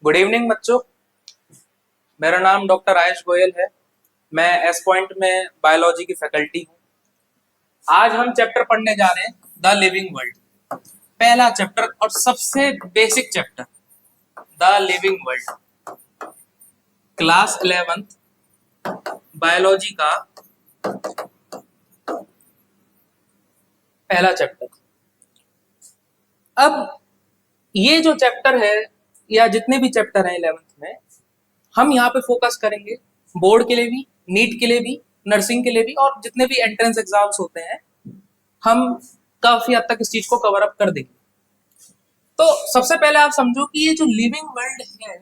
Good evening बच्चों। मेरा नाम डॉक्टर आयुष गोयल है। मैं एस पॉइंट में बायोलॉजी की फैकल्टी हूँ। आज हम चैप्टर पढ़ने जा रहे हैं द लिविंग वर्ल्ड। पहला चैप्टर और सबसे basic chapter, the living world, class 11th biology का पहला चैप्टर। अब ये जो चैप्टर है या जितने भी चैप्टर हैं 11th में, हम यहाँ पे फोकस करेंगे बोर्ड के लिए भी, नीट के लिए भी, नर्सिंग के लिए भी, और जितने भी एंट्रेंस एग्जाम्स होते हैं हम काफी हद तक इस चीज को कवर अप कर देंगे। तो सबसे पहले आप समझो कि ये जो लिविंग वर्ल्ड है,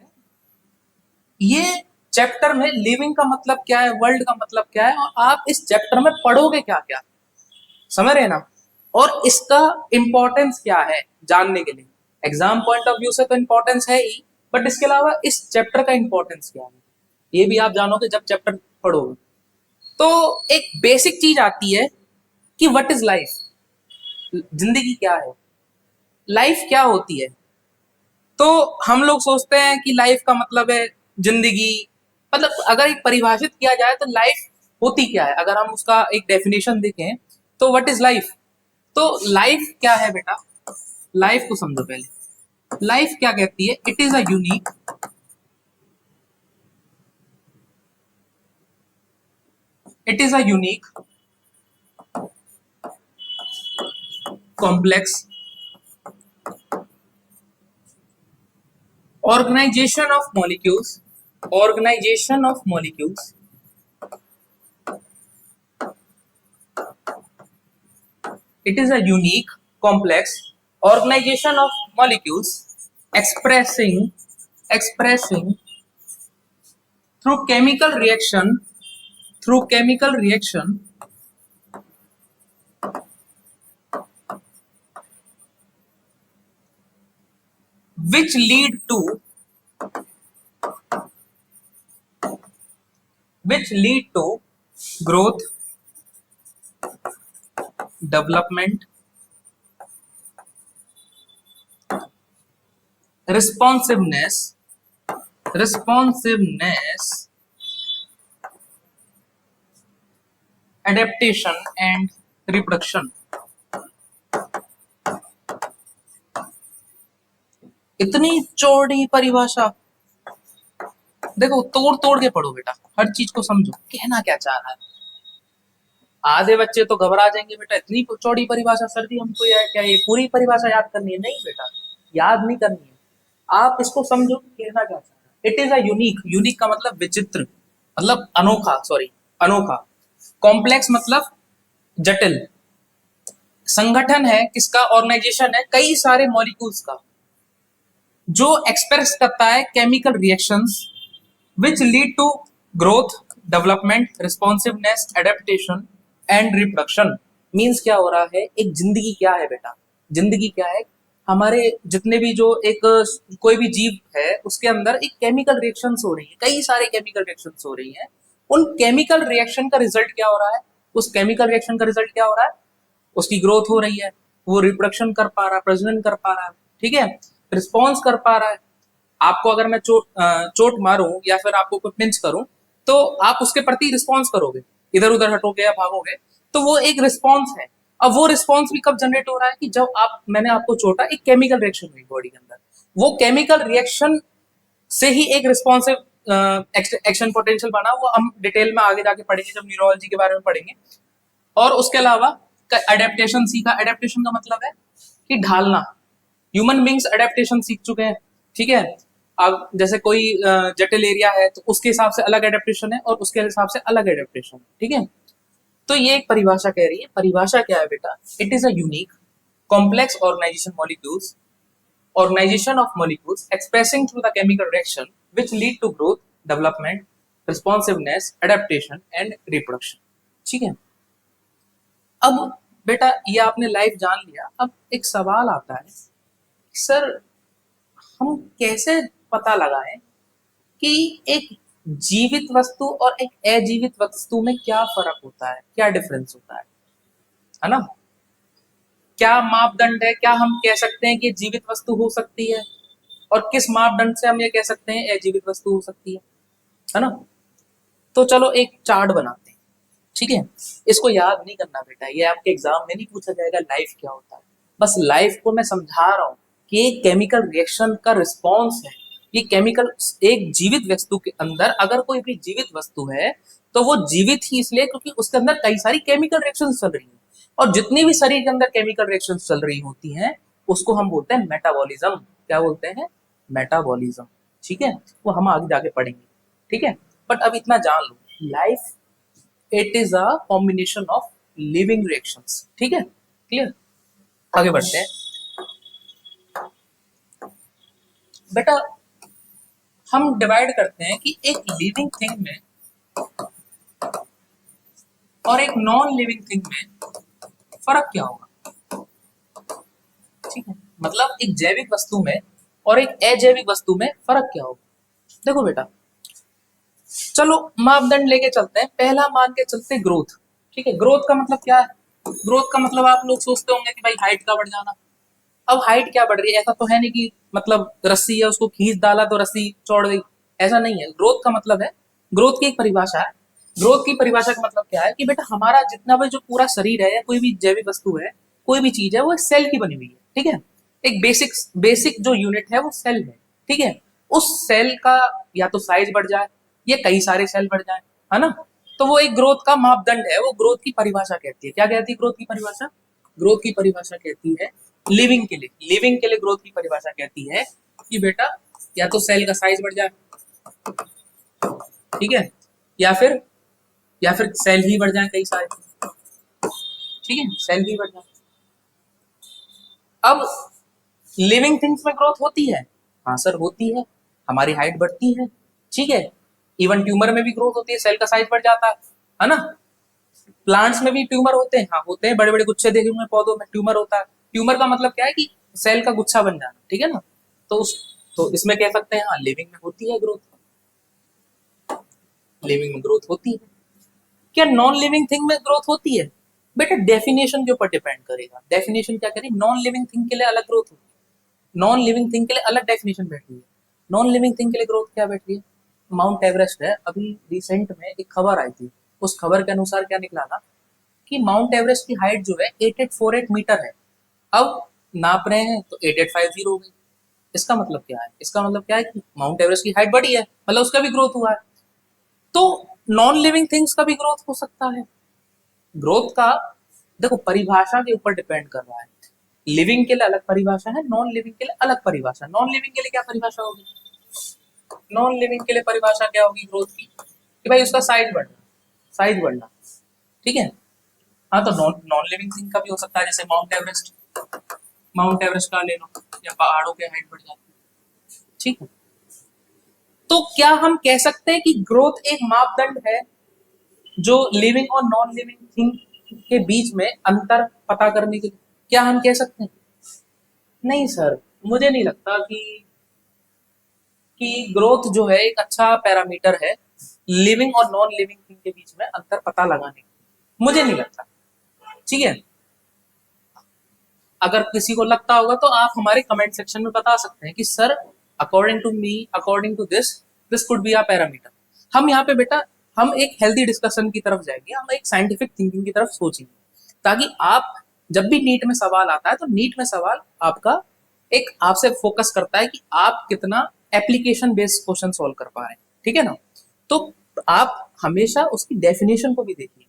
ये चैप्टर में लिविंग का मतलब क्या है, वर्ल्ड का मतलब क्या है, और आप इस चैप्टर में पढ़ोगे क्या क्या, समझ रहे ना, और इसका इंपॉर्टेंस क्या है जानने के लिए। एग्जाम पॉइंट ऑफ व्यू से तो इंपॉर्टेंस है ही, बट इसके अलावा इस चैप्टर का इंपॉर्टेंस क्या है ये भी आप जानोगे जब चैप्टर पढ़ोगे। तो एक बेसिक चीज आती है कि व्हाट इज लाइफ, जिंदगी क्या है, लाइफ क्या होती है। तो हम लोग सोचते हैं कि लाइफ का मतलब है जिंदगी, मतलब अगर एक परिभाषित किया जाए तो लाइफ होती क्या है, अगर हम उसका एक डेफिनेशन देखें तो व्हाट इज लाइफ। तो लाइफ क्या है बेटा, लाइफ को समझो पहले। लाइफ क्या कहती है, it is a unique, it is a unique complex organization of molecules, organization of molecules, it is a unique complex organization of molecules expressing through chemical reaction, through chemical reaction which lead to growth, development, responsiveness, adaptation and reproduction। इतनी चौड़ी परिभाषा, देखो तोड़ तोड़ के पढ़ो बेटा, हर चीज को समझो कहना क्या चाह रहा है। आधे बच्चे तो घबरा जाएंगे, बेटा इतनी चौड़ी परिभाषा सर जी हमको क्या ये पूरी परिभाषा याद करनी है? नहीं बेटा, याद नहीं करनी है, आप इसको समझो कहना क्या चाह रहा है। It is a unique, unique का मतलब विचित्र, मतलब अनोखा, सॉरी अनोखा। कॉम्प्लेक्स मतलब जटिल। संगठन है किसका, ऑर्गेनाइजेशन है कई सारे मॉलिक्यूल्स का, जो एक्सप्रेस करता है chemical reactions which lead to growth, development, responsiveness, adaptation and reproduction। Means क्या हो रहा है, एक जिंदगी क्या है बेटा, जिंदगी क्या है, हमारे जितने भी जो एक कोई भी जीव है उसके अंदर एक केमिकल रिएक्शंस हो रही है, कई सारे केमिकल रिएक्शंस हो रही हैं। उन केमिकल रिएक्शन का रिजल्ट क्या हो रहा है, उस केमिकल रिएक्शन का रिजल्ट क्या हो रहा है, उसकी ग्रोथ हो रही है, वो रिप्रोडक्शन कर पा रहा है, प्रजनन कर पा रहा है, ठीक है, रिस्पॉन्स कर पा रहा है। आपको अगर मैं चोट मारूं या फिर आपको कोई पिंच करूं तो आप उसके प्रति रिस्पॉन्स करोगे, इधर उधर हटोगे या भागोगे, तो वो एक रिस्पॉन्स है। अब वो रिस्पॉन्स भी कब जनरेट हो रहा है कि जब मैंने आपको चोटा, एक केमिकल रिएक्शन हुई बॉडी के अंदर, वो केमिकल रिएक्शन से ही एक रिस्पॉन्सिव एक्शन पोटेंशियल बना। वो हम डिटेल में आगे जाके पढ़ेंगे जब न्यूरोलॉजी के बारे में पढ़ेंगे। और उसके अलावा एडेप्टेशन सीखा, एडेप्टेशन का मतलब है कि ढालना। ह्यूमन बींग्स एडेप्टेशन सीख चुके हैं, ठीक है। अब जैसे कोई जटिल एरिया है तो उसके हिसाब से अलग एडेप्टेशन है और उसके हिसाब से अलग एडेप्टेशन, ठीक है। तो ये एक परिभाषा कह रही है, परिभाषा क्या है बेटा, it is a unique complex organization of molecules expressing through the chemical reaction which lead to growth, development, responsiveness, adaptation and reproduction, ठीक है। अब बेटा ये आपने लाइफ जान लिया, अब एक सवाल आता है, सर हम कैसे पता लगाएं कि एक जीवित वस्तु और एक अजीवित वस्तु में क्या फर्क होता है, क्या डिफरेंस होता है ना। क्या मापदंड है, क्या हम कह सकते हैं कि जीवित वस्तु हो सकती है और किस मापदंड से हम ये कह सकते हैं अजीवित वस्तु हो सकती है ना? तो चलो एक चार्ट बनाते हैं, ठीक है? इसको याद नहीं करना बेटा, ये आपके एग्जाम में नहीं पूछा जाएगा लाइफ क्या होता है। बस लाइफ को मैं समझा रहा हूँ कि एक केमिकल रिएक्शन का रिस्पॉन्स है। ये केमिकल एक जीवित वस्तु के अंदर, अगर कोई भी जीवित वस्तु है तो वो जीवित ही इसलिए क्योंकि उसके अंदर कई सारी केमिकल रिएक्शन चल रही है, और जितनी भी शरीर के अंदर केमिकल रिएक्शन चल रही होती हैं उसको हम बोलते हैं मेटाबॉलिज्म। क्या बोलते हैं? मेटाबॉलिज्म। ठीक है, वो हम आगे जाके पढ़ेंगे। ठीक है, बट अब इतना जान लो, life it is a combination of living reactions. ठीक है, क्लियर? आगे बढ़ते हैं बेटा। हम डिवाइड करते हैं कि एक लिविंग थिंग में और एक नॉन लिविंग थिंग में फर्क क्या होगा। ठीक है, मतलब एक जैविक वस्तु में और एक अजैविक वस्तु में फर्क क्या होगा। देखो बेटा, चलो मापदंड लेके चलते हैं। पहला मान के चलते हैं ग्रोथ। ठीक है, ग्रोथ का मतलब क्या है? ग्रोथ का मतलब आप लोग सोचते होंगे कि भाई हाइट का बढ़ जाना। अब हाइट क्या बढ़ रही है? ऐसा तो है नहीं कि मतलब रस्सी है उसको खींच डाला तो रस्सी चौड़ गई, ऐसा नहीं है। ग्रोथ का मतलब है, ग्रोथ की एक परिभाषा है। ग्रोथ की परिभाषा का मतलब क्या है कि बेटा हमारा जितना भी जो पूरा शरीर है या कोई भी जैविक वस्तु है, कोई भी चीज है, वो एक सेल की बनी हुई है। ठीक है, एक बेसिक बेसिक जो यूनिट है वो सेल है। ठीक है, उस सेल का या तो साइज बढ़ जाए या कई सारे सेल बढ़ जाए, है ना? तो वो एक ग्रोथ का मापदंड है, वो ग्रोथ की परिभाषा कहती है। क्या कहती है ग्रोथ की परिभाषा? ग्रोथ की परिभाषा कहती है लिविंग के लिए, लिविंग के लिए ग्रोथ की परिभाषा कहती है कि बेटा या तो सेल का साइज बढ़ जाए, ठीक है, या फिर सेल ही बढ़ जाए कई सारे। ठीक है, सेल ही बढ़ जाए। अब लिविंग थिंग्स में ग्रोथ होती है? हाँ सर होती है, हमारी हाइट बढ़ती है। ठीक है, इवन ट्यूमर में भी ग्रोथ होती है, सेल का साइज बढ़ जाता है ना? प्लांट्स में भी ट्यूमर होते हैं, हाँ होते हैं, बड़े बड़े गुच्छे देखे हुए पौधों में ट्यूमर होता है। ट्यूमर का मतलब क्या है कि सेल का गुच्छा बन जाना। ठीक है ना? तो इसमें कह सकते हैं हाँ लिविंग में होती है ग्रोथ, लिविंग में ग्रोथ होती है। क्या नॉन लिविंग थिंग में ग्रोथ होती है? बेटा डेफिनेशन के ऊपर डिपेंड करेगा। डेफिनेशन क्या करें? नॉन लिविंग थिंग के लिए अलग ग्रोथ होती है, नॉन लिविंग थिंग के लिए अलग डेफिनेशन बैठ रही है। नॉन लिविंग थिंग के लिए ग्रोथ क्या बैठ रही है? माउंट एवरेस्ट है, अभी रिसेंट में एक खबर आई थी, उस खबर के अनुसार क्या निकला था कि माउंट एवरेस्ट की हाइट जो है 8848 मीटर है। अब नाप रहे हैं तो 8850 हो गई। इसका मतलब क्या है? इसका मतलब क्या है कि माउंट एवरेस्ट की हाइट बढ़ी है, मतलब उसका भी ग्रोथ हुआ है। तो नॉन लिविंग थिंग्स का भी ग्रोथ हो सकता है। ग्रोथ का देखो परिभाषा के ऊपर डिपेंड कर रहा है। लिविंग के लिए अलग परिभाषा है, नॉन लिविंग के लिए अलग परिभाषा। नॉन लिविंग के लिए क्या परिभाषा होगी? नॉन लिविंग के लिए परिभाषा क्या होगी ग्रोथ की? कि भाई उसका साइज बढ़ना, साइज बढ़ना। ठीक है, हाँ तो नॉन नॉन लिविंग थिंग का भी हो सकता है, जैसे माउंट एवरेस्ट, माउंट एवरेस्ट का ले लो, या पहाड़ों की हाइट बढ़ जाती है। ठीक है, तो क्या हम कह सकते हैं कि ग्रोथ एक मापदंड है जो लिविंग और नॉन लिविंग थिंग के बीच में अंतर पता करने के लिए? क्या हम कह सकते हैं? नहीं सर, मुझे नहीं लगता कि ग्रोथ जो है एक अच्छा पैरामीटर है लिविंग और नॉन लिविंग थिंग के बीच में अंतर पता लगाने के, मुझे नहीं लगता। ठीक है, अगर किसी को लगता होगा तो आप हमारे कमेंट सेक्शन में बता सकते हैं कि sir according to me, according to this could be a parameter. हम यहाँ पे बेटा हम एक हेल्दी डिस्कशन की तरफ जाएंगे, हम एक साइंटिफिक थिंकिंग की तरफ सोचेंगे, ताकि आप जब भी नीट में सवाल आता है तो नीट में सवाल आपका एक आपसे फोकस करता है कि आप कितना एप्लीकेशन बेस्ड क्वेश्चन सॉल्व कर पा रहे हैं। ठीक है ना? तो आप हमेशा उसकी डेफिनेशन को भी देखिए।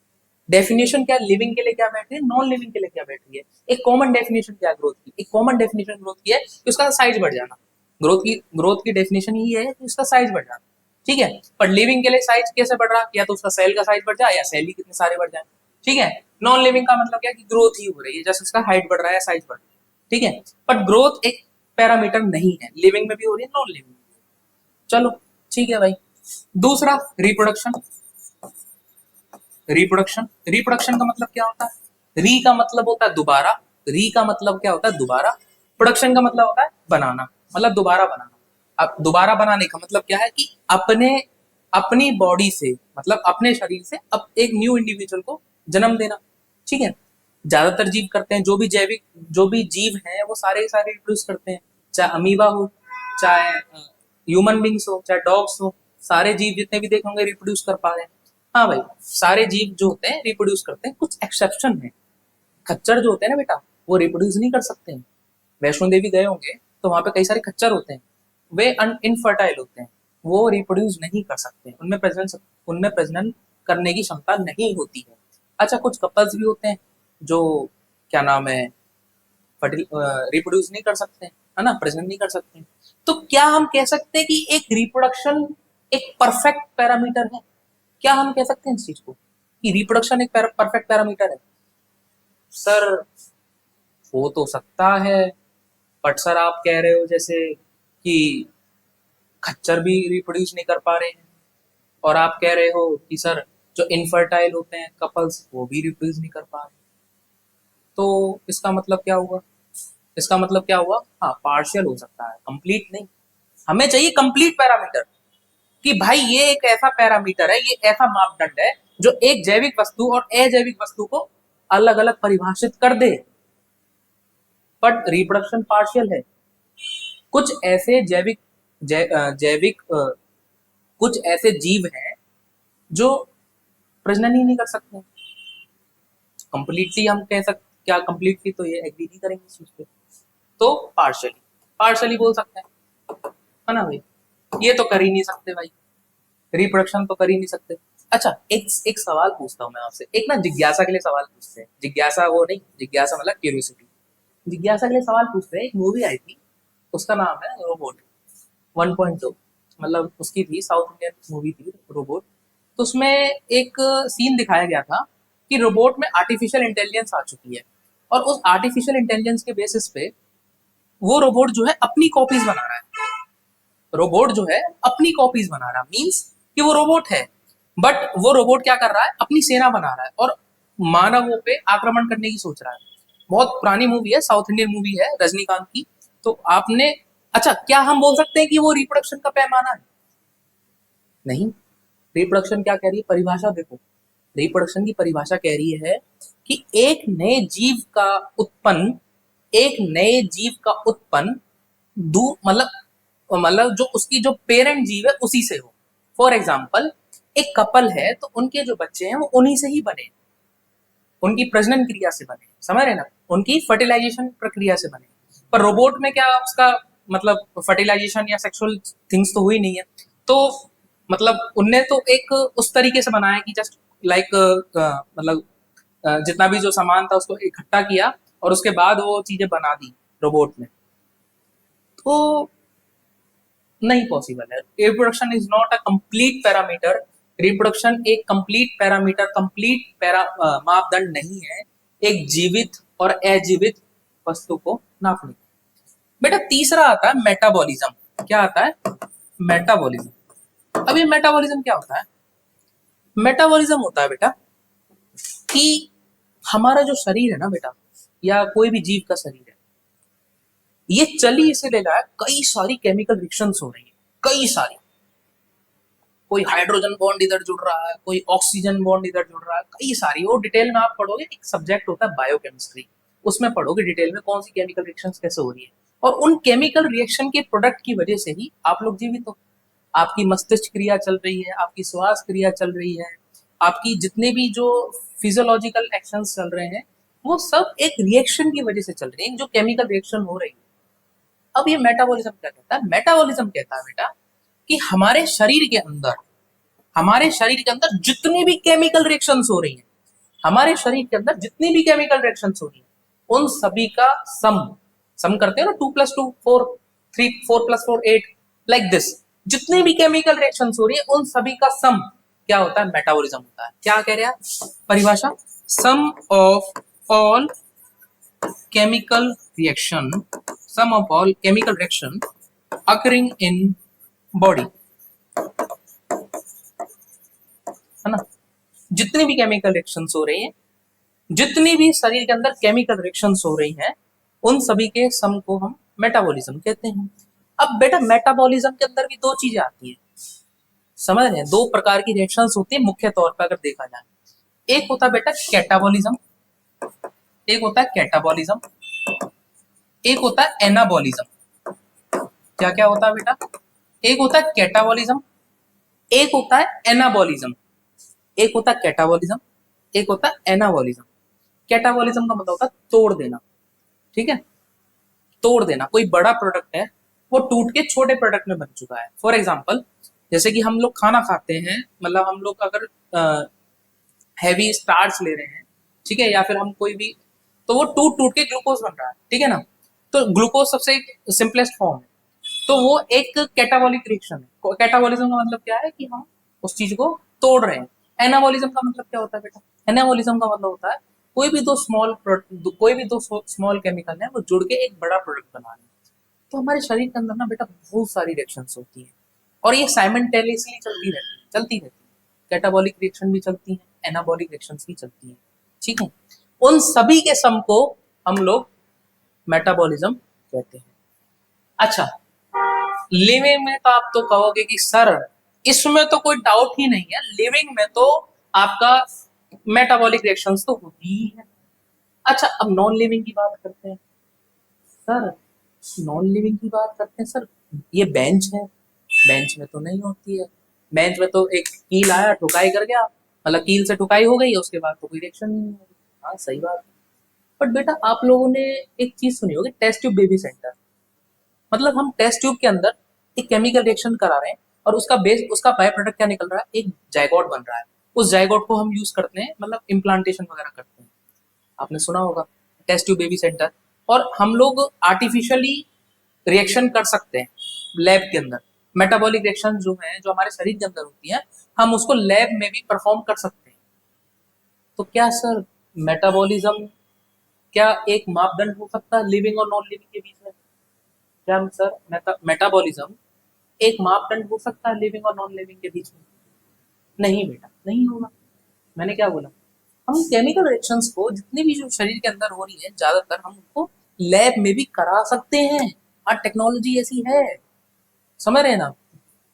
डेफिनेशन क्या लिविंग के लिए क्या बैठ रही है, नॉन लिविंग के लिए क्या बैठ रही है। एक कॉमन डेफिनेशन क्या ग्रोथ की? एक कॉमन डेफिनेशन ग्रोथ की है कि उसका साइज बढ़ जाना। ग्रोथ की डेफिनेशन ही है कि उसका साइज बढ़ जाना। ठीक है, पर लिविंग के लिए साइज कैसे बढ़ रहा? या तो उसका सेल का साइज बढ़ जाए या सेल ही कितने सारे बढ़ जाए। ठीक है, नॉन लिविंग का मतलब क्या कि ग्रोथ ही हो रही है, जैसे उसका हाइट बढ़ रहा है, साइज बढ़ रहा है। ठीक है, पर ग्रोथ एक पैरामीटर नहीं है, लिविंग में भी हो रही है, नॉन लिविंग में। चलो ठीक है भाई। दूसरा रिप्रोडक्शन। रिप्रोडक्शन, रिप्रोडक्शन का मतलब क्या होता है? री का मतलब होता है दोबारा, री का मतलब क्या होता है? दोबारा। प्रोडक्शन का मतलब होता है बनाना, मतलब दोबारा बनाना। अब दोबारा बनाने का मतलब क्या है कि अपनी बॉडी से, मतलब अपने शरीर से अब एक न्यू इंडिविजुअल को जन्म देना। ठीक है, ज्यादातर जीव करते हैं, जो भी जीव हैं वो सारे रिप्रोड्यूस करते हैं, चाहे अमीबा हो, चाहे ह्यूमन बींग्स हो, चाहे डॉग्स हो, सारे जीव जितने भी देखे होंगे रिप्रोड्यूस कर पा रहे हैं। हाँ भाई, सारे जीव जो होते हैं रिप्रोड्यूस करते हैं, कुछ एक्सेप्शन है। खच्चर जो होते हैं ना बेटा, वो रिप्रोड्यूस नहीं कर सकते हैं। वैष्णो देवी गए होंगे तो वहां पे कई सारे खच्चर होते हैं, वे इनफर्टाइल होते हैं, वो रिप्रोड्यूस नहीं कर सकते, उनमें प्रजनन करने की क्षमता नहीं होती है। अच्छा, कुछ कपल्स भी होते हैं जो, क्या नाम है, रिप्रोड्यूस नहीं कर सकते, है ना, प्रजनन नहीं कर सकते। तो क्या हम कह सकते हैं कि एक रिप्रोडक्शन एक परफेक्ट पैरामीटर है? क्या हम कह सकते हैं इस चीज को कि रिप्रोडक्शन एक परफेक्ट पैरामीटर है? सर, हो तो सकता है, बट सर आप कह रहे हो जैसे कि खच्चर भी रिप्रोड्यूस नहीं कर पा रहे हैं, और आप कह रहे हो कि सर जो इनफर्टाइल होते हैं कपल्स वो भी रिप्रोड्यूस नहीं कर पा रहे। तो इसका मतलब क्या हुआ? इसका मतलब क्या हुआ? हाँ, पार्शियल हो सकता है, कंप्लीट नहीं। हमें चाहिए कंप्लीट पैरामीटर, कि भाई ये एक ऐसा पैरामीटर है, ये ऐसा मापदंड है जो एक जैविक वस्तु और अजैविक वस्तु को अलग अलग परिभाषित कर दे। बट रिप्रोडक्शन पार्शियल है। कुछ ऐसे जैविक कुछ ऐसे जीव हैं जो प्रजनन ही नहीं कर सकते। कंप्लीटली हम कह सकते, क्या कंप्लीटली तो ये एग्री नहीं करेंगे इस चीज पे, तो पार्शियली पार्शियली बोल सकते हैं, है ना भाई। ये तो कर ही नहीं सकते भाई, रिप्रोडक्शन तो कर ही नहीं सकते। अच्छा, एक सवाल पूछता हूँ मैं आपसे, एक ना जिज्ञासा के लिए सवाल पूछते हैं। जिज्ञासा वो नहीं, जिज्ञासा मतलब क्यूरियोसिटी। जिज्ञासा के लिए सवाल पूछते हैं। एक मूवी आई थी, उसका नाम है रोबोट 1.2, मतलब उसकी थी, साउथ इंडियन मूवी थी रोबोट। तो उसमें एक सीन दिखाया गया था कि रोबोट में आर्टिफिशियल इंटेलिजेंस आ चुकी है, और उस आर्टिफिशियल इंटेलिजेंस के बेसिस पे वो रोबोट जो है अपनी कॉपीज बना रहा है। रोबोट जो है अपनी कॉपीज बना रहा, मीन्स कि वो रोबोट है, बट वो रोबोट क्या कर रहा है, अपनी सेना बना रहा है और मानवों पे आक्रमण करने की सोच रहा है। बहुत पुरानी मूवी है, साउथ इंडियन मूवी है, रजनीकांत की। तो आपने, अच्छा, क्या हम बोल सकते हैं कि वो रिप्रोडक्शन का पैमाना है? नहीं। रिप्रोडक्शन क्या कह रही है, परिभाषा देखो। रिप्रोडक्शन की परिभाषा कह रही है कि एक नए जीव का उत्पन्न मतलब जो उसकी जो पेरेंट जीव है उसी से हो। फॉर एग्जाम्पल, एक कपल है तो उनके जो बच्चे हैं वो उन्हीं से ही बने, उनकी प्रजनन क्रिया से बने, समझ रहे ना, उनकी फर्टिलाइजेशन प्रक्रिया से बने। पर रोबोट में क्या उसका मतलब फर्टिलाइजेशन या सेक्सुअल थिंग्स तो हुई नहीं है। तो मतलब उनने तो एक उस तरीके से बनाया कि जस्ट लाइक मतलब जितना भी जो सामान था उसको इकट्ठा किया और उसके बाद वो चीजें बना दी रोबोट में। तो नहीं पॉसिबल है। Reproduction is not a complete parameter. Reproduction एक कंप्लीट पैरामीटर, कंप्लीट मापदंड नहीं है एक जीवित और अजीवित वस्तु को नापने। बेटा तीसरा आता है मेटाबॉलिज्म। क्या आता है? मेटाबॉलिज्म। अब ये मेटाबॉलिज्म क्या होता है? मेटाबॉलिज्म होता है बेटा कि हमारा जो शरीर है ना बेटा, या कोई भी जीव का शरीर है, ये चली इसे ले रहा है, कई सारी केमिकल रिएक्शंस हो रही है, कई सारी। कोई हाइड्रोजन बॉन्ड इधर जुड़ रहा है, कोई ऑक्सीजन बॉन्ड इधर जुड़ रहा है, कई सारी। वो डिटेल में आप पढ़ोगे, एक सब्जेक्ट होता है बायोकेमिस्ट्री, उसमें पढ़ोगे डिटेल में कौन सी केमिकल रिएक्शंस कैसे हो रही है। और उन केमिकल रिएक्शन के प्रोडक्ट की वजह से ही आप लोग जीवित हो। आपकी मस्तिष्क क्रिया चल रही है, आपकी श्वास क्रिया चल रही है, आपकी जितने भी जो फिजियोलॉजिकल एक्शंस चल रहे हैं वो सब एक रिएक्शन की वजह से चल रहे हैं, जो केमिकल रिएक्शन हो रही है। अब ये मेटाबॉलिज्म क्या कहता है? मेटाबॉलिज्म कहता है बेटा कि हमारे शरीर के अंदर जितनी भी केमिकल रिएक्शंस हो रही हैं, हमारे शरीर के अंदर जितनी भी केमिकल रिएक्शंस हो रही हैं, उन सभी का सम करते हैं ना, 2+2 4, 3 4+4 8, लाइक दिस। जितनी भी केमिकल रिएक्शंस हो रही है उन सभी का सम क्या होता है? मेटाबॉलिज्म होता है। क्या कह रहे हैं परिभाषा? Sum of all chemical reaction, sum of all chemical reaction occurring in body, है ना। जितनी भी केमिकल रिएक्शंस हो रही हैं, जितनी भी शरीर के अंदर केमिकल रिएक्शंस हो रही हैं, उन सभी के सम को हम मेटाबॉलिज्म कहते हैं। अब बेटा मेटाबॉलिज्म के अंदर भी दो चीजें आती हैं, समझ रहे हैं? दो प्रकार की रिएक्शंस होती है मुख्य तौर पर अगर देखा जाए। एक होता है बेटा कैटाबॉलिज्म, एक होता है कैटाबॉलिज्म, एक होता है एनाबॉलिज्म। क्या क्या होता है बेटा? एक होता है कैटाबॉलिज्म, एक होता है एनाबॉलिज्म। एक होता है कैटाबॉलिज्म, एक होता है एनाबॉलिज्म। कैटाबॉलिज्म का मतलब होता है तोड़ देना, ठीक है, तोड़ देना। कोई बड़ा प्रोडक्ट है, वो टूट के छोटे प्रोडक्ट में बन चुका है। फॉर एग्जाम्पल, जैसे कि हम लोग खाना खाते हैं, मतलब हम लोग अगर हैवी स्टार्च ले रहे हैं, ठीक है, या फिर हम कोई भी, तो वो टूट टूट के ग्लूकोज बन रहा है, ठीक है ना। तो ग्लूकोज सबसे सिंपलेस्ट फॉर्म है, तो वो एक कैटाबॉलिक रिएक्शन है। कैटाबॉलिज्म का मतलब क्या है कि हम उस चीज को तोड़ रहे हैं। एनाबॉलिज्म का मतलब क्या होता है बेटा? एनाबॉलिज्म का मतलब होता है कोई भी दो स्मॉल केमिकल है, वो जुड़ के एक बड़ा प्रोडक्ट बना रहे हैं। तो हमारे शरीर के अंदर ना बेटा बहुत सारी रिएक्शंस होती हैं, और ये साइमल्टेनियसली चलती रहती है। कैटाबॉलिक रिएक्शन भी चलती है, एनाबॉलिक रिएक्शंस भी चलती हैं, ठीक है। उन सभी के सम को हम लोग मेटाबॉलिज्म कहते हैं। अच्छा, लिविंग में तो आप तो कहोगे कि सर इसमें तो कोई डाउट ही नहीं है, लिविंग में तो आपका मेटाबॉलिक रिएक्शंस तो होती ही है। अच्छा, अब नॉन लिविंग की बात करते हैं। सर नॉन लिविंग की बात करते हैं सर, ये बेंच है, बेंच में तो नहीं होती है। बेंच में तो एक कील आया, ठुकाई कर गया, मतलब कील से ठुकाई हो गई, उसके बाद तो कोई रिएक्शन नहीं होगी। हाँ सही बात है। बट बेटा आप लोगों ने एक चीज सुनी होगी, टेस्ट ट्यूब बेबी सेंटर। मतलब हम टेस्ट ट्यूब के अंदर एक केमिकल रिएक्शन करा रहे हैं, और उसका बाय प्रोडक्ट क्या निकल रहा है? एक जायगोट बन रहा है। उस जायगोट को हम यूज करते हैं, मतलब इम्प्लांटेशन वगैरह करते हैं। आपने सुना होगा टेस्ट ट्यूब बेबी सेंटर। और हम लोग आर्टिफिशियली रिएक्शन कर सकते हैं लैब के अंदर। मेटाबॉलिक रिएक्शन जो है, जो हमारे शरीर के अंदर होती है, हम उसको लैब में भी परफॉर्म कर सकते हैं। तो क्या सर मेटाबॉलिज्म क्या एक मापदंड हो सकता है लिविंग और नॉन लिविंग के बीच में? क्या सर मेटाबॉलिज्म एक मापदंड हो सकता है लिविंग और नॉन लिविंग के बीच में? नहीं बेटा, नहीं होगा। मैंने क्या बोला? हम केमिकल रिएक्शंस को जितनी भी जो शरीर के अंदर हो रही है, ज्यादातर हम उनको लैब में भी करा सकते हैं। आज टेक्नोलॉजी ऐसी है, समझ रहे हैं ना।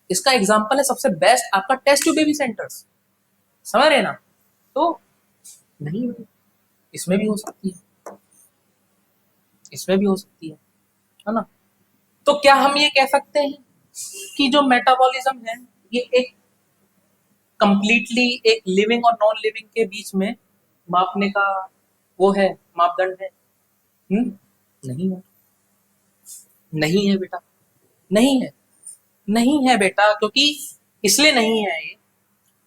इसका एग्जांपल है सबसे बेस्ट आपका टेस्ट ट्यूब बेबी सेंटर्स, समझ रहे हैं ना। तो नहीं, इसमें भी हो सकती है, इसमें भी हो सकती है ना। तो क्या हम ये कह सकते हैं कि जो मेटाबॉलिज्म है, ये एक कंप्लीटली एक लिविंग और नॉन लिविंग के बीच में मापने का वो है, मापदंड है? नहीं है, नहीं है बेटा, नहीं है, नहीं है बेटा। क्योंकि इसलिए नहीं है ये,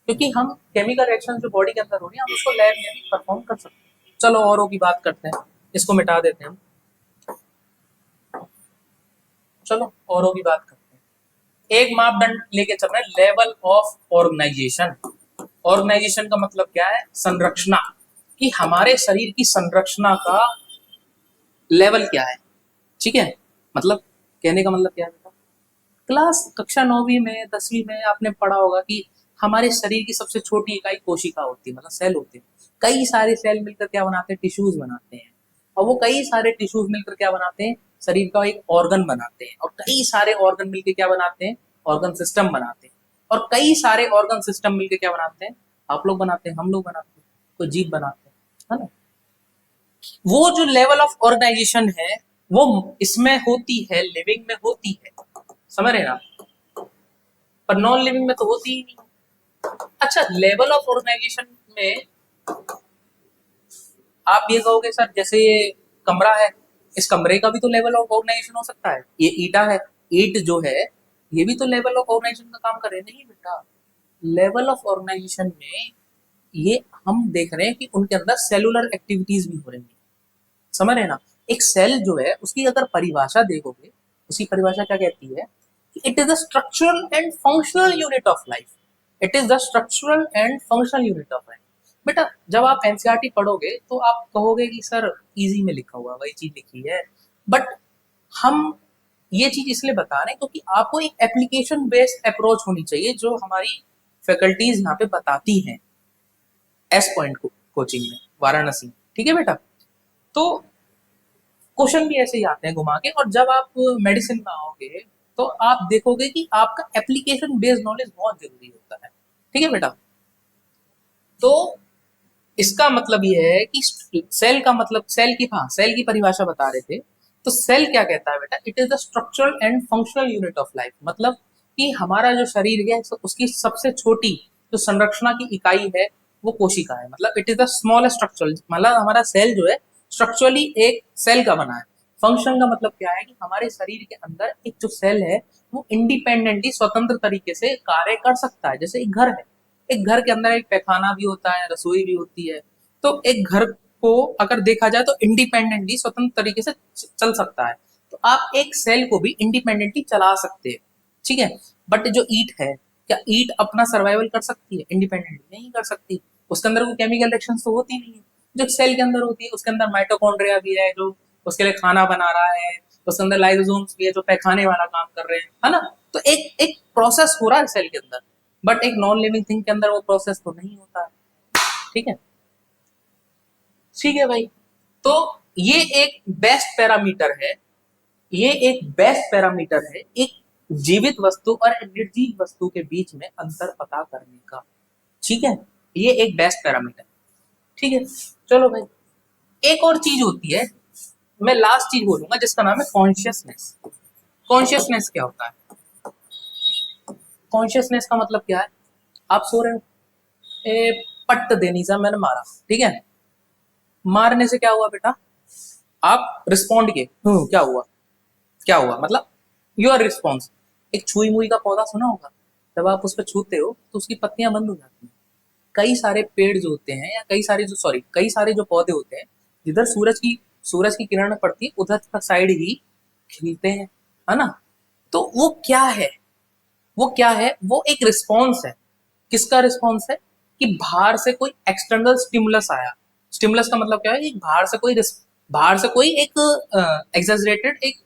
क्योंकि हम केमिकल रिएक्शन जो बॉडी के अंदर हो रही है, हम उसको लैब में भी परफॉर्म कर सकते हैं। चलो औरों की बात करते हैं, इसको मिटा देते हैं हम। चलो औरों की बात करते हैं। एक मापदंड लेके चल रहे हैं, लेवल ऑफ ऑर्गेनाइजेशन। ऑर्गेनाइजेशन का मतलब क्या है? संरचना, कि हमारे शरीर की संरचना का लेवल क्या है, ठीक है। मतलब कहने का मतलब क्या है बेटा? क्लास कक्षा 9वीं में 10वीं में आपने पढ़ा होगा कि हमारे शरीर की सबसे छोटी इकाई कोशिका होती है, मतलब सेल होते हैं। कई सारे सेल मिलकर क्या बनाते हैं? टिश्यूज बनाते हैं। और वो कई सारे टिश्यूज मिलकर क्या बनाते हैं? शरीर का एक ऑर्गन बनाते हैं। और कई सारे ऑर्गन मिलकर क्या बनाते हैं? ऑर्गन सिस्टम बनाते हैं। और कई सारे ऑर्गन सिस्टम मिलकर क्या बनाते हैं? आप लोग बनाते हैं, हम लोग बनाते हैं, कोई जीव बनाते हैं, है ना। वो जो लेवल ऑफ ऑर्गेनाइजेशन है, वो इसमें होती है, लिविंग में होती है, समझ रहे हैं ना। पर नॉन लिविंग में तो होती ही नहीं। अच्छा, लेवल ऑफ ऑर्गेनाइजेशन में आप ये कहोगे सर जैसे ये कमरा है, इस कमरे का भी तो लेवल ऑफ ऑर्गेनाइजेशन हो सकता है। ये ईटा है, ईट जो है, ये भी तो लेवल ऑफ ऑर्गेनाइजेशन का काम कर रहे हैं। नहीं बेटा, लेवल ऑफ ऑर्गेनाइजेशन में ये हम देख रहे हैं कि उनके अंदर सेलुलर एक्टिविटीज भी हो रही है, समझ रहे हैं ना। एक सेल जो है, उसकी अगर परिभाषा देखोगे, उसकी परिभाषा क्या कहती है? It is the structural and functional unit of life. It is the structural and functional unit of life. बेटा जब आप एनसीईआरटी पढ़ोगे तो आप कहोगे कि सर इजी में लिखा हुआ वही चीज लिखी है। बट हम ये चीज इसलिए बता रहे हैं क्योंकि आपको एक एप्लीकेशन बेस्ड अप्रोच होनी चाहिए, जो हमारी फैकल्टीज यहाँ पे बताती हैं एस पॉइंट कोचिंग में, वाराणसी, ठीक है बेटा। तो क्वेश्चन भी ऐसे ही आते हैं घुमा के। और जब आप मेडिसिन में आओगे तो आप देखोगे कि आपका एप्लीकेशन बेस्ड नॉलेज बहुत जरूरी होता है, ठीक है बेटा। तो इसका मतलब ये है कि सेल का मतलब, सेल की, हाँ सेल की परिभाषा बता रहे थे तो सेल क्या कहता है बेटा, it is the structural and functional unit of life, मतलब कि हमारा जो शरीर है उसकी सबसे छोटी जो संरचना की इकाई है वो कोशिका है, मतलब it is the smallest structure, मतलब हमारा सेल जो है स्ट्रक्चरली एक सेल का बना है। फंक्शन का मतलब क्या है कि हमारे शरीर के अंदर एक जो सेल है वो इंडिपेंडेंटली स्वतंत्र तरीके से कार्य कर सकता है। जैसे एक घर है, एक घर के अंदर एक पैखाना भी होता है, रसोई भी होती है, तो एक घर को अगर देखा जाए तो इंडिपेंडेंटली स्वतंत्र तरीके से चल सकता है। तो आप एक सेल को भी इंडिपेंडेंटली चला सकते हैं, ठीक है। बट जो ईट है, क्या ईट अपना सर्वाइवल कर सकती है इंडिपेंडेंटली? नहीं कर सकती। उसके अंदर कोई केमिकल रिएक्शन तो होती नहीं है जो सेल के अंदर होती है। उसके अंदर माइटोकॉन्ड्रिया भी है जो उसके लिए खाना बना रहा है, उसके अंदर लाइसोसोम्स भी है जो पैखाने वाला काम कर रहे हैं, है ना। तो एक एक प्रोसेस हो रहा है सेल के अंदर, बट एक नॉन लिविंग थिंग के अंदर वो प्रोसेस तो नहीं होता है, ठीक है। ठीक है भाई, तो ये एक बेस्ट पैरामीटर है, ये एक बेस्ट पैरामीटर है एक जीवित वस्तु और एक निर्जीव वस्तु के बीच में अंतर पता करने का, ठीक है। ये एक बेस्ट पैरामीटर, ठीक है। चलो भाई, एक और चीज होती है, मैं लास्ट चीज बोलूंगा जिसका नाम है कॉन्शियसनेस। कॉन्शियसनेस क्या होता है? कॉन्शियसनेस का मतलब क्या है? आप सो रहे हो, पट्ट देनी सा मैंने मारा, ठीक है। मारने से क्या हुआ बेटा? आप रिस्पॉन्ड किए, क्या हुआ, क्या हुआ, मतलब योर रिस्पॉन्स। एक छुई मुई का पौधा सुना होगा, जब आप उस पर छूते हो तो उसकी पत्तियां बंद हो जाती हैं। कई सारे पेड़ जो होते हैं या कई सारे जो पौधे होते हैं, जिधर सूरज की किरण पड़ती है उधर का साइड ही खिलते हैं, है ना। तो वो क्या है, वो क्या है, वो एक रिस्पॉन्स है। किसका रिस्पॉन्स है? कि बाहर से कोई एक्सटर्नल स्टिमुलस आया। स्टिमुलस का मतलब क्या है? कि बाहर से कोई एक एग्जैजरेटेड एक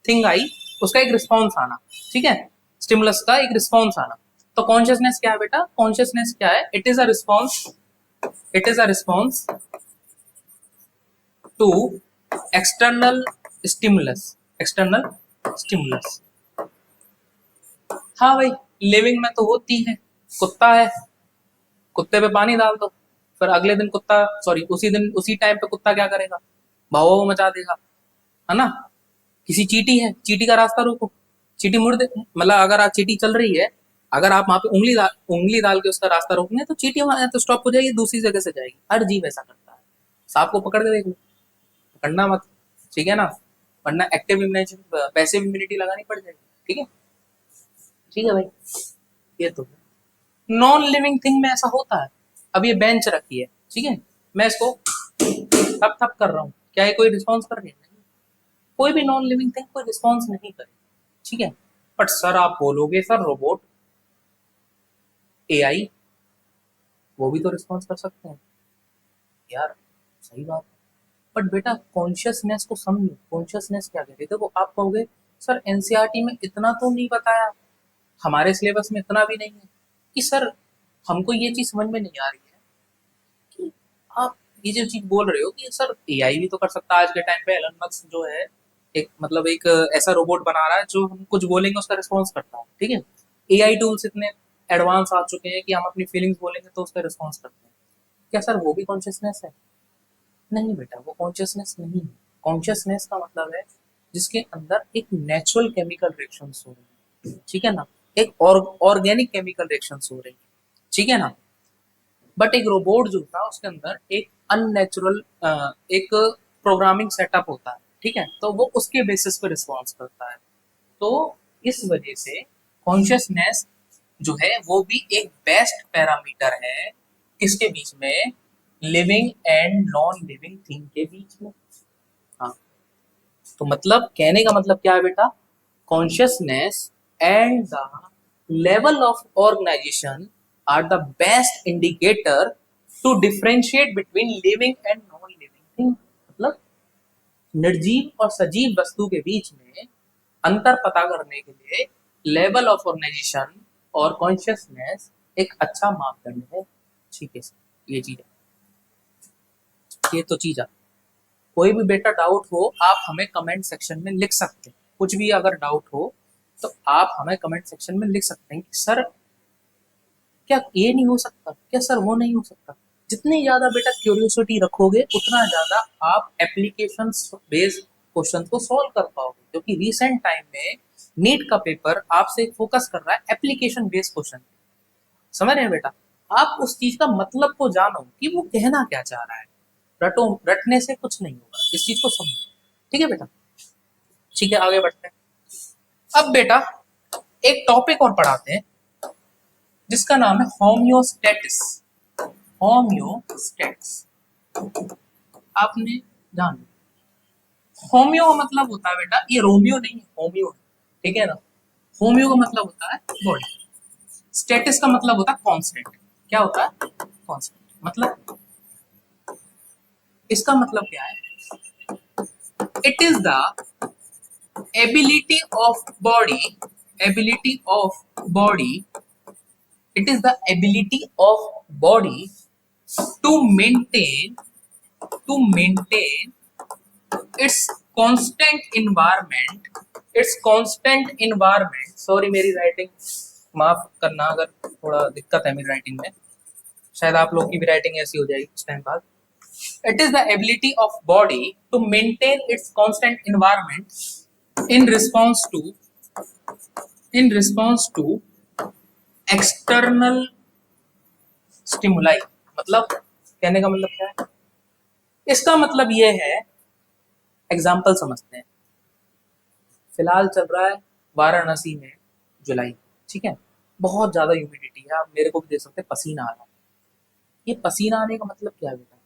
थिंग आई, उसका एक रिस्पॉन्स आना, ठीक है। स्टिमुलस का एक रिस्पॉन्स आना। तो कॉन्शियसनेस क्या है बेटा? कॉन्शियसनेस क्या है? It is a response, it is a response to external stimulus, external stimulus. हाँ भाई, लिविंग में तो होती है। कुत्ता है, कुत्ते पे पानी डाल दो, फिर अगले दिन कुत्ता, सॉरी उसी दिन उसी टाइम पे कुत्ता क्या करेगा? भाव मचा देगा, है ना। किसी चींटी है, चींटी का रास्ता रोको, चींटी मुड़ दे, मतलब अगर आप चींटी चल रही है, अगर आप वहां पे उंगली डाल के उसका रास्ता रोकेंगे तो चींटी वहां तो स्टॉप हो जाएगी, दूसरी जगह से जाएगी। हर जीव ऐसा करता है। सांप को पकड़ के देख लो, पकड़ना मत, ठीक है ना, वरना एक्टिव इम्यूनिटी पैसिव इम्यूनिटी लगानी पड़ जाएगी, ठीक है। ठीक है भाई, ये तो नॉन लिविंग थिंग में ऐसा होता है। अब ये बेंच रखी है, ठीक है, मैं इसको थप थप कर रहा हूँ, क्या ये कोई रिस्पॉन्स कर रही है? नहीं। कोई भी नॉन लिविंग थिंग कोई रिस्पॉन्स नहीं करे, ठीक है। बट सर आप बोलोगे सर रोबोट, एआई, वो भी तो रिस्पॉन्स कर सकते हैं यार, सही बात। बट बेटा कॉन्शियसनेस को समझो, कॉन्शियसनेस क्या कहते हैं? देखो आप कहोगे सर एनसीईआरटी में इतना तो नहीं बताया, हमारे सिलेबस में इतना भी नहीं है, कि सर हमको ये चीज समझ में नहीं आ रही है कि आप ये जो चीज बोल रहे हो कि सर एआई भी तो कर सकता है। आज के टाइम पे एलन मस्क जो है एक मतलब एक ऐसा रोबोट बना रहा है जो हम कुछ बोलेंगे उसका रिस्पॉन्स करता है, ठीक है। एआई टूल्स इतने एडवांस आ चुके हैं कि हम अपनी फीलिंग्स बोलेंगे तो उसका रिस्पॉन्स करते हैं। क्या सर वो भी कॉन्शियसनेस है? नहीं बेटा, वो कॉन्शियसनेस नहीं है। कॉन्शियसनेस का मतलब है जिसके अंदर एक नेचुरल केमिकल रिएक्शंस हो रही है, ठीक है ना, एक ऑर्गेनिक केमिकल रिएक्शंस हो रही है, ठीक है ना। बट एक रोबोट जो था उसके अंदर एक अननेचुरल एक प्रोग्रामिंग सेटअप होता है, ठीक है, तो वो उसके बेसिस पे रिस्पॉन्स करता है। तो इस वजह से कॉन्शियसनेस जो है वो भी एक बेस्ट पैरामीटर है किसके बीच में? Living and non living thing के बीच में। हाँ, तो मतलब कहने का मतलब क्या है बेटा? Consciousness and the level of organisation are the best indicator to differentiate between living and non living thing. मतलब निर्जीव और सजीव वस्तु के बीच में अंतर पता करने के लिए लेवल ऑफ ऑर्गेनाइजेशन और कॉन्शियसनेस एक अच्छा मापदंड है, ठीक है सर। ये चीज है, ये तो चीज है। कोई भी बेटा डाउट हो आप हमें कमेंट सेक्शन में लिख सकते हैं, कुछ भी अगर डाउट हो तो आप हमें कमेंट सेक्शन में लिख सकते हैं कि सर क्या ये नहीं हो सकता, क्या सर वो नहीं हो सकता। जितनी ज्यादा बेटा क्यूरियोसिटी रखोगे उतना ज्यादा आप एप्लीकेशन बेस्ड क्वेश्चन को सॉल्व कर पाओगे, क्योंकि रिसेंट टाइम में नीट का पेपर आपसे फोकस कर रहा है एप्लीकेशन बेस्ड क्वेश्चन। समझ रहे हैं बेटा? आप उस चीज का मतलब को जानो कि वो कहना क्या चाह रहा है, रटो, रटने से कुछ नहीं होगा, इस चीज को समझो। ठीक है बेटा? ठीक है, आगे बढ़ते हैं। अब बेटा एक टॉपिक और पढ़ाते हैं जिसका नाम है होम्योस्टेटिस। होम्योस्टेटिस आपने जान, होम्यो का मतलब होता है बेटा, ये रोमियो नहीं है, होम्यो है, ठीक है ना? होम्यो का मतलब होता है बॉडी, स्टेटिस का मतलब होता है कांस्टेंट। क्या होता है? कांस्टेंट। मतलब इसका मतलब क्या है? It is the ability of body, ability of body, it is the ability of body to maintain its constant environment। Sorry मेरी राइटिंग माफ करना अगर थोड़ा दिक्कत है मेरी राइटिंग में, शायद आप लोग की भी राइटिंग ऐसी हो जाएगी कुछ टाइम बाद। It is the ability of body to maintain its constant environment in response to external stimuli. मतलब कहने का मतलब क्या है? इसका मतलब ये है, एग्जाम्पल समझते हैं। फिलहाल चल रहा है वाराणसी में जुलाई, ठीक है? बहुत ज्यादा ह्यूमिडिटी है, आप मेरे को भी देख सकते हैं, पसीना आ रहा है। ये पसीना आने का मतलब क्या है बेटा?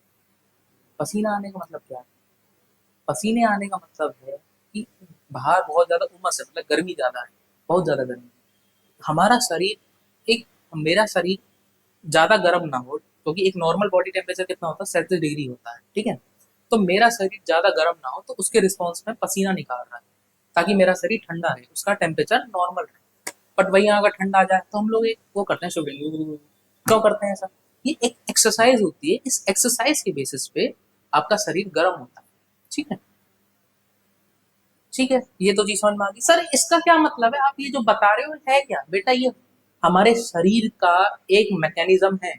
पसीना आने का मतलब क्या है? पसीने आने का मतलब है कि बाहर बहुत ज्यादा उमस है, मतलब गर्मी ज्यादा है, बहुत ज्यादा गर्मी है। हमारा शरीर, एक मेरा शरीर ज्यादा गर्म ना हो, क्योंकि एक नॉर्मल बॉडी टेम्परेचर कितना होता है? 37 डिग्री होता है, ठीक है? तो मेरा शरीर ज्यादा गर्म ना हो, तो उसके रिस्पॉन्स में पसीना निकाल रहा है ताकि मेरा शरीर ठंडा रहे, उसका टेम्परेचर नॉर्मल रहे। बट वही अगर ठंडा आ जाए तो हम लोग एक वो करते हैं, शिवरिंग। क्यों करते हैं ऐसा? ये एक एक्सरसाइज होती है, इस एक्सरसाइज के बेसिस पे आपका शरीर गर्म होता है। ठीक है? ठीक है, ये तो चीज समझ में आ गई। सर इसका क्या मतलब है, आप ये जो बता रहे हो है क्या बेटा? ये हमारे शरीर का एक मैकेनिज्म है।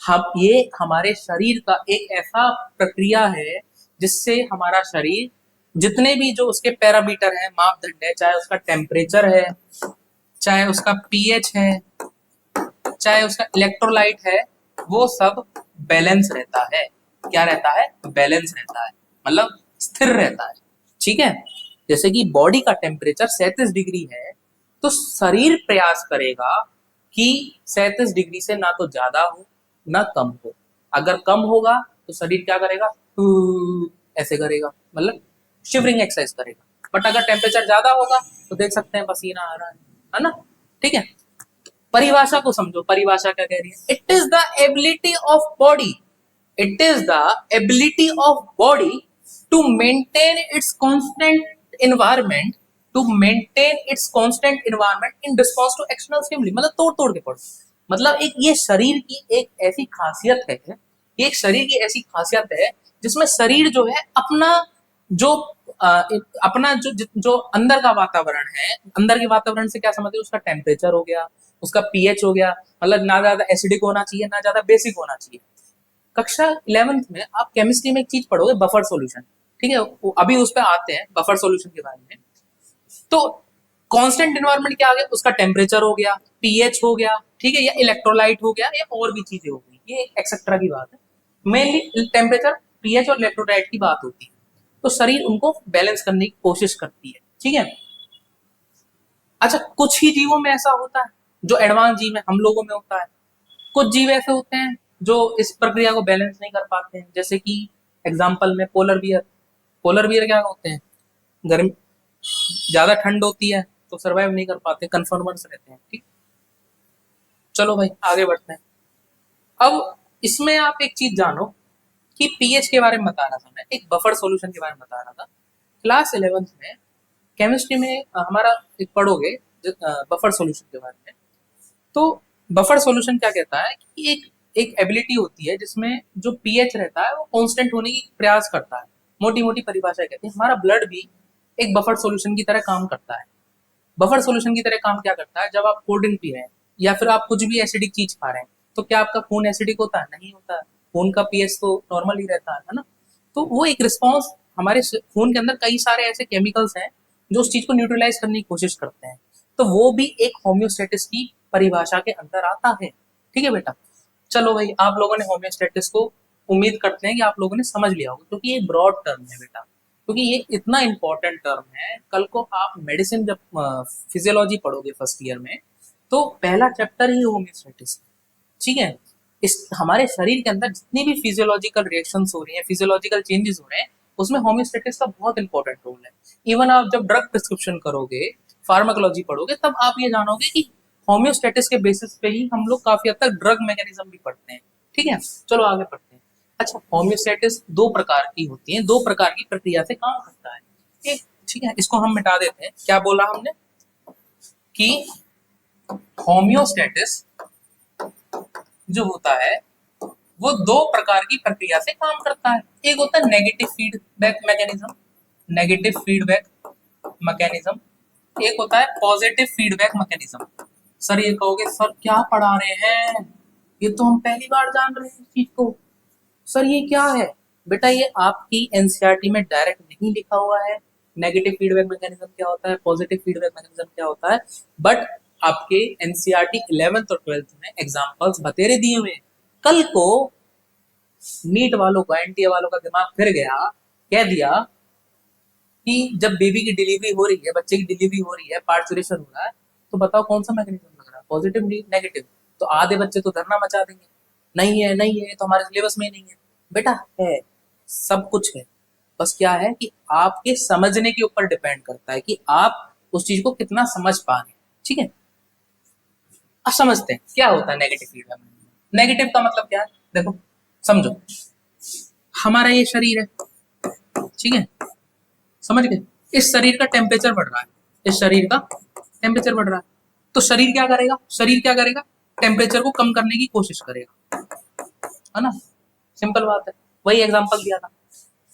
हम ये हमारे शरीर का एक ऐसा प्रक्रिया है जिससे हमारा शरीर जितने भी जो उसके पैरामीटर है, मापदंड है, चाहे उसका टेम्परेचर है, चाहे उसका पीएच है, चाहे उसका इलेक्ट्रोलाइट है, वो सब बैलेंस रहता है। क्या रहता है? बैलेंस रहता है, मतलब स्थिर रहता है। ठीक है? जैसे कि बॉडी का टेम्परेचर 37 डिग्री है, तो शरीर प्रयास करेगा कि 37 डिग्री से ना तो ज्यादा हो ना कम हो। अगर कम होगा तो शरीर क्या करेगा? ऐसे करेगा, मतलब शिवरिंग एक्सरसाइज करेगा। बट अगर टेम्परेचर ज्यादा होगा तो देख सकते हैं पसीना आ रहा है ना? ठीक है? परिभाषा को समझो, परिभाषा क्या कह रही है? It is the ability of body, it is the ability of body to maintain its constant environment, to maintain its constant environment in response to external stimuli। मतलब तोड़ तोड़ के पढ़ो। मतलब एक ये शरीर की एक ऐसी खासियत है, ये एक शरीर की ऐसी खासियत है जिसमें शरीर जो है अपना जो अपना जो अंदर का वातावरण है, अंदर के वातावरण से क्या समझते हैं? उसका टेम्परेचर हो गया, उसका पीएच हो गया, मतलब ना ज्यादा एसिडिक होना चाहिए ना ज्यादा बेसिक होना चाहिए। कक्षा 11th में आप केमिस्ट्री में एक चीज पढ़ोगे, बफर सॉल्यूशन। ठीक है? अभी उस पर आते हैं बफर सॉल्यूशन के बारे में। तो कांस्टेंट एनवायरनमेंट क्या आ गया? उसका टेम्परेचर हो गया, पीएच हो गया, ठीक है, या इलेक्ट्रोलाइट हो गया, या और भी चीजें हो गई, ये एक्सेट्रा की बात है। मेनली टेम्परेचर, पीएच और इलेक्ट्रोलाइट की बात होती है। तो शरीर उनको बैलेंस करने की कोशिश करती है। ठीक है? अच्छा, कुछ ही जीवों में ऐसा होता है, जो एडवांस जीव है, हम लोगों में होता है। कुछ जीव ऐसे होते हैं जो इस प्रक्रिया को बैलेंस नहीं कर पाते हैं, जैसे कि एग्जाम्पल में पोलर बियर। पोलर बियर क्या होते हैं? गर्मी, ज्यादा ठंड होती है तो सरवाइव नहीं कर पाते, कन्फर्मर्स रहते हैं। ठीक, चलो भाई आगे बढ़ते हैं। अब इसमें आप एक चीज जानो कि पीएच के बारे में बता रहा था मैं, एक बफर सॉल्यूशन के बारे में बता रहा था। क्लास 11th में केमिस्ट्री में हमारा एक पढ़ोगे बफर सॉल्यूशन के बारे में। तो बफर सॉल्यूशन क्या कहता है कि एक एक एबिलिटी होती है जिसमें जो पीएच रहता है वो कांस्टेंट होने की प्रयास करता है। मोटी मोटी परिभाषा कहती है। हमारा ब्लड भी एक बफर सॉल्यूशन की तरह काम करता है। बफर सॉल्यूशन की तरह काम क्या करता है? जब आप कोल्ड ड्रिंक पी रहे हैं या फिर आप कुछ भी एसिडिक चीज खा रहे हैं, तो क्या आपका खून एसिडिक होता है? नहीं होता है। खून का पीएच तो नॉर्मल ही रहता है ना? तो वो एक रिस्पॉन्स हमारे खून के अंदर कई सारे ऐसे केमिकल्स हैं जो उस चीज को न्यूट्रलाइज करने की कोशिश करते हैं, तो वो भी एक होम्योस्टेटिस की परिभाषा के अंदर आता है। ठीक है बेटा, चलो भाई, आप लोगों ने होम्योस्टेटिस को उम्मीद करते हैं कि आप लोगों ने समझ लिया होगा, क्योंकि ये ब्रॉड टर्म है बेटा, क्योंकि ये इतना इंपॉर्टेंट टर्म है। कल को आप मेडिसिन जब फिजियोलॉजी पढ़ोगे फर्स्ट ईयर में, तो पहला चैप्टर ही होम्योस्टेटिस। ठीक है, इस हमारे शरीर के अंदर जितनी भी फिजियोलॉजिकल रिएक्शंस हो रही हैं, फिजियोलॉजिकल चेंजेस हो रहे हैं, उसमें होम्योस्टेटिस का बहुत इंपॉर्टेंट रोल है। इवन आप जब ड्रग प्रिस्क्रिप्शन करोगे, फार्माकोलॉजी पढ़ोगे, तब आप ये जानोगे कि होम्योस्टेटिस के बेसिस पे ही हम लोग काफी हद तक ड्रग मैकेनिज्म भी पढ़ते हैं। ठीक है, चलो आगे पढ़ते हैं। अच्छा, होम्योस्टेटिस दो प्रकार की होती है, दो प्रकार की प्रक्रिया से काम करता है। एक, ठीक है, इसको हम मिटा देते हैं। क्या बोला हमने कि होम्योस्टेटिस जो होता है वो दो प्रकार की प्रक्रिया से काम करता है। एक होता है negative feedback mechanism, negative feedback mechanism. एक होता है पॉजिटिव फीडबैक मैकेनिज्म। सर ये कहोगे सर क्या पढ़ा रहे हैं, ये तो हम पहली बार जान रहे हैं इस चीज को, सर ये क्या है? बेटा ये आपकी एनसीईआरटी में डायरेक्ट नहीं लिखा हुआ है नेगेटिव फीडबैक मैकेनिज्म क्या होता है, पॉजिटिव फीडबैक मैकेनिज्म क्या होता है, बट आपके एनसीईआरटी 11th और 12th में एग्जांपल्स बतेरे दिए हुए हैं। कल को नीट वालों का, एनटीए वालों का दिमाग फिर गया, कह दिया कि जब बेबी की डिलीवरी हो रही है, बच्चे की डिलीवरी हो रही है, पार्चुरेशन हो रहा है, तो बताओ कौन सा मैकेनिज्म लग रहा है, पॉजिटिव नेगेटिव? तो आधे बच्चे तो धरना मचा देंगे, नहीं है नहीं है, तो हमारे सिलेबस में ही नहीं है। बेटा है, सब कुछ है, बस क्या है कि आपके समझने के ऊपर डिपेंड करता है कि आप उस चीज को कितना समझ पा रहे हैं। ठीक है, अब समझते हैं क्या होता है नेगेटिव फीडबैक। नेगेटिव का मतलब क्या है, देखो समझो, हमारा ये शरीर है, ठीक है, समझ गए? इस शरीर का टेम्परेचर बढ़ रहा है, इस शरीर का टेम्परेचर बढ़ रहा है, तो शरीर क्या करेगा, शरीर क्या करेगा, टेम्परेचर को कम करने की कोशिश करेगा, है ना? सिंपल बात है। वही एग्जांपल दिया था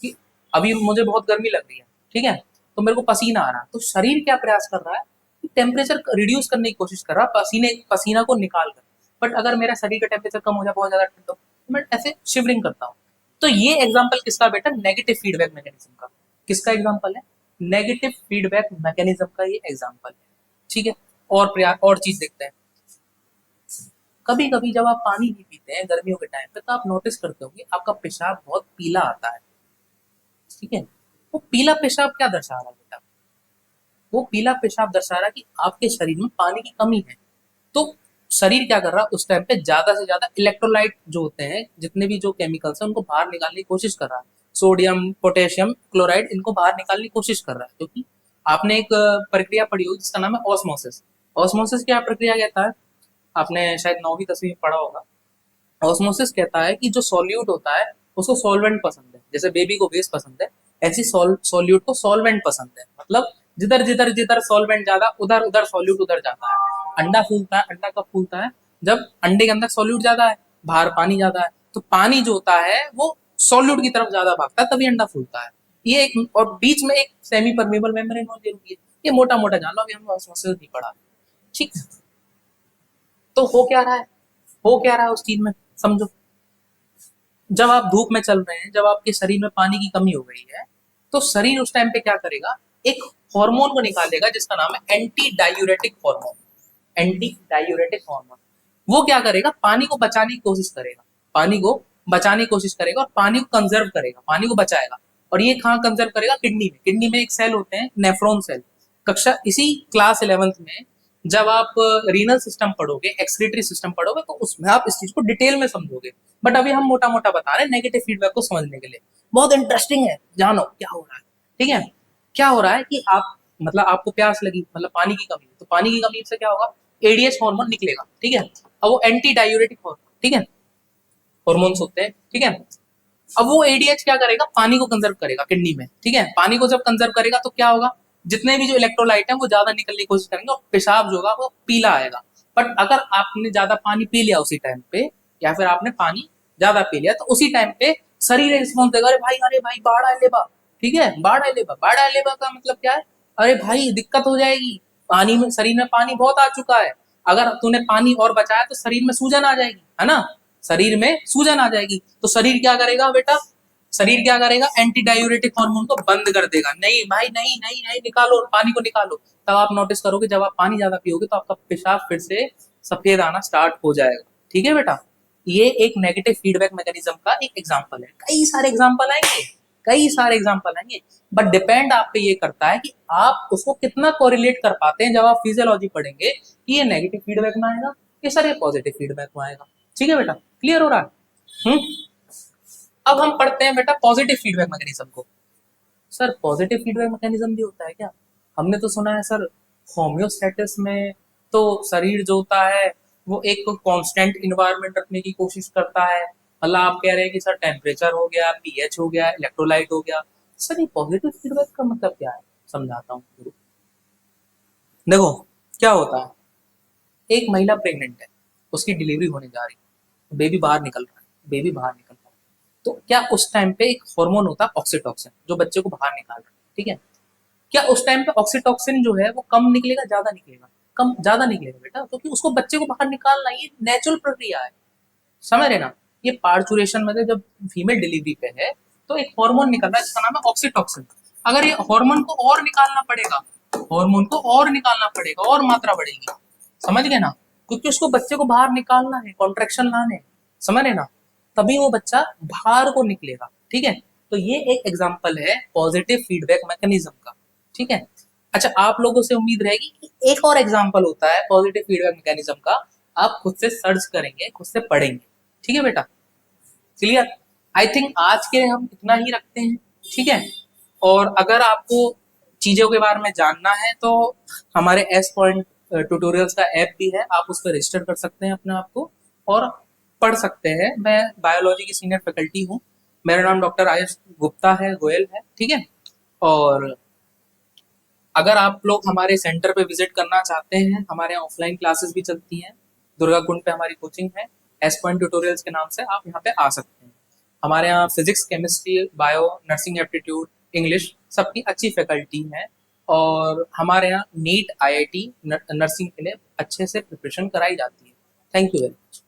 कि अभी मुझे बहुत गर्मी लग रही है, ठीक है, तो मेरे को पसीना आ रहा है, तो शरीर क्या प्रयास कर रहा है कि टेम्परेचर रिड्यूस करने की कोशिश कर रहा है, पसीना को निकाल कर। बट अगर मेरा शरीर का टेम्परेचर कम हो जाए, बहुत ज्यादा ठंड हो, तो मैं ऐसे शिवरिंग करता हूँ। तो ये एग्जाम्पल किसका बेटा, नेगेटिव फीडबैक मैकेनिज्म का। किसका एग्जाम्पल है, नेगेटिव फीडबैक मैकेनिज्म का ये एग्जाम्पल है। ठीक है, और प्रयास और चीज देखते हैं। कभी कभी जब आप पानी नहीं पीते हैं गर्मियों के टाइम पे, तो आप नोटिस करते होंगे आपका पेशाब बहुत पीला आता है। ठीक है, वो पीला पेशाब क्या दर्शा रहा है बेटा, वो पीला पेशाब दर्शा रहा है कि आपके शरीर में पानी की कमी है। तो शरीर क्या कर रहा है उस टाइम पे, ज्यादा से ज्यादा इलेक्ट्रोलाइट जो होते हैं, जितने भी जो केमिकल्स हैं, उनको बाहर निकालने की कोशिश कर रहा है। सोडियम, पोटेशियम, क्लोराइड, इनको बाहर निकालने की कोशिश कर रहा है। क्योंकि आपने एक प्रक्रिया पढ़ी होगी जिसका नाम है ऑस्मोसिस। ऑस्मोसिस क्या प्रक्रिया कहता है, आपने शायद 9वीं 10वीं में पढ़ा होगा। ऑस्मोसिस कहता है कि जो सॉल्यूट होता है उसको सॉल्वेंट पसंद है, जैसे बेबी को बेस पसंद है, ऐसी सॉल्यूट को सॉल्वेंट पसंद है। मतलब जिधर जिधर जिधर सॉल्वेंट ज्यादा, उधर उधर सॉल्यूट उधर जाता है। अंडा फूलता है, अंडा कब फूलता है, जब अंडे के अंदर सॉल्यूट ज्यादा है, बाहर पानी ज्यादा है, तो पानी जो होता है वो सॉल्यूट की तरफ ज्यादा भागता है, तभी अंडा फूलता है। ये एक, और बीच में एक सेमी परमेबल मेम्ब्रेन होती है। ये मोटा मोटा जान लो, अभी हम ऑस्मोसिस नहीं पढ़ा। ठीक, तो हो क्या रहा है, हो क्या रहा है उस चीज में, समझो। जब आप धूप में चल रहे हैं, जब आपके शरीर में पानी की कमी हो गई है, तो शरीर उस टाइम पे क्या करेगा, एक हार्मोन को निकालेगा जिसका नाम है anti diuretic hormone. Anti diuretic hormone वो क्या करेगा, पानी को बचाने की कोशिश करेगा, पानी को बचाने की कोशिश करेगा, और पानी को कंजर्व करेगा, पानी को बचाएगा। और ये कहाँ कंजर्व करेगा, किडनी में। किडनी में एक सेल होते हैं नेफ्रॉन सेल। कक्षा इसी क्लास 11th में जब आप रीनल सिस्टम पढ़ोगे, एक्सक्रीटरी सिस्टम पढ़ोगे, तो उसमें आप इस चीज को डिटेल में समझोगे। बट अभी हम मोटा मोटा बता रहे हैं नेगेटिव फीडबैक को समझने के लिए। बहुत इंटरेस्टिंग है, जानो क्या हो रहा है। ठीक है, क्या हो रहा है कि आप, मतलब आपको प्यास लगी, मतलब पानी की कमी, तो पानी की कमी से क्या होगा, एडीएच हार्मोन निकलेगा। ठीक है, अब वो एंटी डायूरेटिक हार्मोन, ठीक है, हॉर्मोन्स होते हैं। ठीक है, अब वो एडीएच क्या करेगा, पानी को कंजर्व करेगा किडनी में। ठीक है, पानी को जब कंजर्व करेगा तो क्या होगा, जितने भी जो इलेक्ट्रोलाइट है वो ज्यादा निकलने की कोशिश करेंगे, और पेशाब जो होगा वो पीला आएगा। बट अगर आपने ज्यादा पानी पी लिया उसी टाइम पे, या फिर आपने पानी ज्यादा पी लिया, तो उसी टाइम पे शरीर रिस्पॉन्स देगा, अरे भाई बाढ़ आ लेबा। ठीक है, बाढ़ आ लेबा का मतलब क्या है, अरे भाई दिक्कत हो जाएगी, पानी में, शरीर में पानी बहुत आ चुका है, अगर तूने पानी और बचाया तो शरीर में सूजन आ जाएगी, है ना, शरीर में सूजन आ जाएगी। तो शरीर क्या करेगा बेटा, शरीर क्या करेगा, एंटी डायूरेटिक हार्मोन को बंद कर देगा, नहीं भाई नहीं नहीं नहीं, निकालो पानी को निकालो। तब आप नोटिस करोगे जब आप पानी ज्यादा पियोगे तो आपका पेशाब फिर से सफेद आना स्टार्ट हो जाएगा। ठीक है बेटा, ये एक नेगेटिव फीडबैक मैकेनिज्म का एक एग्जांपल है। कई सारे एग्जांपल आएंगे, कई सारे एग्जांपल आएंगे, बट डिपेंड आप पे ये करता है कि आप उसको कितना कोरिलेट कर पाते हैं। जब आप फिजियोलॉजी पढ़ेंगे कि ये नेगेटिव फीडबैक में आएगा, ये सर ये पॉजिटिव फीडबैक में आएगा। ठीक है बेटा, क्लियर हो रहा है? अब हम पढ़ते हैं बेटा पॉजिटिव फीडबैक मैकेनिज्म को। सर पॉजिटिव फीडबैक मैकेनिज्म भी होता है क्या? हमने तो सुना है सर होम्योस्टेसिस में तो शरीर जो होता है वो एक कांस्टेंट इन्वायरमेंट रखने की कोशिश करता है। मतलब आप कह रहे हैं कि सर टेम्परेचर हो गया, पीएच हो गया, इलेक्ट्रोलाइट हो गया। सर ये पॉजिटिव फीडबैक का मतलब क्या है, समझाता हूँ। देखो क्या होता है, एक महिला प्रेग्नेंट है, उसकी डिलीवरी होने जा रही है, बेबी बाहर निकल रहा है, बेबी बाहर निकल रहा है, तो क्या उस टाइम पे एक हार्मोन होता है ऑक्सीटोसिन जो बच्चे को बाहर निकाल रहा है। ठीक है, क्या उस टाइम पे ऑक्सीटोसिन जो है वो कम निकलेगा, ज्यादा निकलेगा? कम, ज्यादा निकलेगा बेटा, क्योंकि उसको बच्चे को बाहर निकालना ये नेचुरल प्रक्रिया है। समझ रहे ना? ये पार्चुरेशन में जब फीमेल डिलीवरी पे है तो एक हार्मोन निकल रहा है जिसका नाम है ऑक्सीटोसिन। अगर ये हार्मोन को और निकालना पड़ेगा, हार्मोन को और निकालना पड़ेगा, और मात्रा बढ़ेगी, समझ गए ना? क्योंकि उसको बच्चे को बाहर निकालना है, कॉन्ट्रेक्शन लाने, समझ रहे ना? तभी वो बच्चा बाहर को निकलेगा। ठीक है, तो ये एक एग्जांपल है पॉजिटिव फीडबैक मैकेनिज्म का। ठीक है, अच्छा आप लोगों से उम्मीद रहेगी कि एक और एग्जांपल होता है पॉजिटिव फीडबैक मैकेनिज्म का, आप खुद से सर्च करेंगे, खुद से पढ़ेंगे। ठीक है बेटा, क्लियर? आई थिंक आज के हम इतना ही रखते हैं। ठीक है, और अगर आपको चीजों के बारे में जानना है तो हमारे एस पॉइंट ट्यूटोरियल्स का ऐप भी है, आप उस पर रजिस्टर कर सकते हैं अपने आप को और पढ़ सकते हैं। मैं बायोलॉजी की सीनियर फैकल्टी हूँ, मेरा नाम डॉक्टर आयुष गुप्ता है, गोयल है। ठीक है, और अगर आप लोग हमारे सेंटर पे विजिट करना चाहते हैं, हमारे यहाँ ऑफलाइन क्लासेस भी चलती हैं, दुर्गा कुंड पे हमारी कोचिंग है, एस पॉइंट ट्यूटोरियल्स के नाम से आप यहाँ पे आ सकते हैं। हमारे यहाँ physics, chemistry, bio, nursing aptitude, English सबकी अच्छी फैकल्टी है, और हमारे यहाँ नीट, आईआईटी, नर्सिंग के लिए अच्छे से प्रिपरेशन कराई जाती है। Thank you very much.